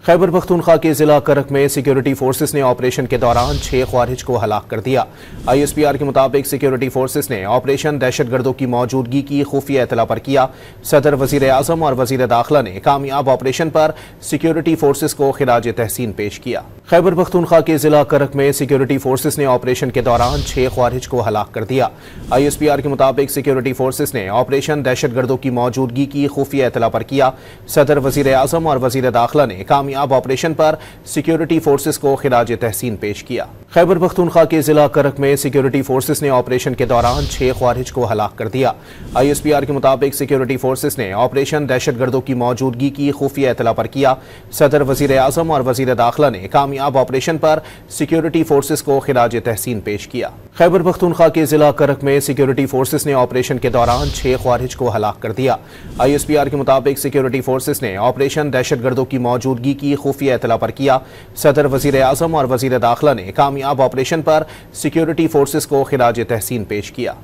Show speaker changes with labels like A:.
A: खैबर पख्तूनख्वा के जिला करक में सिक्योरिटी फोर्सेस ने ऑपरेशन के दौरान 6 ख्वारिज को हलाक कर दिया। ISPR के मुताबिक सिक्योरिटी फोर्सेस ने ऑपरेशन दहशतगर्दों की मौजूदगी की खुफिया इतला पर किया। सदर, वजीर आजम और वजीर दाखिला ने कामयाब ऑपरेशन पर सिक्योरिटी फोर्सेस को खिराज तहसीन पेश किया। खैबर पख्तूनख्वा के जिला करक में सिक्योरिटी फोर्सेस ने ऑपरेशन के दौरान 6 ख्वारिज को हलाक कर दिया। ISPR के मुताबिक सिक्योरिटी फोर्सेस ने ऑपरेशन दहशतगर्दों की मौजूदगी की खुफिया इतला पर किया। सदर, वजीर आजम और वजीर दाखिला ने कामयाब ऑपरेशन पर सिक्योरिटी फोर्सेस को खिराज तहसीन पेश किया। खैबर पख्तूनख्वा के जिला करक में सिक्योरिटी फोर्सेस ने ऑपरेशन के दौरान 6 ख्वारिज को हलाक कर दिया। ISPR के मुताबिक सिक्योरिटी फोर्सेस ने ऑपरेशन दहशतगर्दों की मौजूदगी की खुफिया इतला पर किया। सदर, वजीर आजम और वजीर दाखिला ने कामयाब ऑपरेशन पर सिक्योरिटी फोर्सेस को खिराज तहसीन पेश किया। खैबर पख्तूनख्वा के जिला करक में सिक्योरिटी फोर्सेस ने ऑपरेशन के दौरान 6 ख्वारिज को हलाक कर दिया। ISPR के मुताबिक सिक्योरिटी फोर्सेस ने ऑपरेशन दहशतगर्दों की मौजूदगी की खुफिया इतला पर किया। सदर, वजीर आजम और वजीर दाखिला ने कामयाब ऑपरेशन पर सिक्योरिटी फोर्सेस को खिराज तहसीन पेश किया।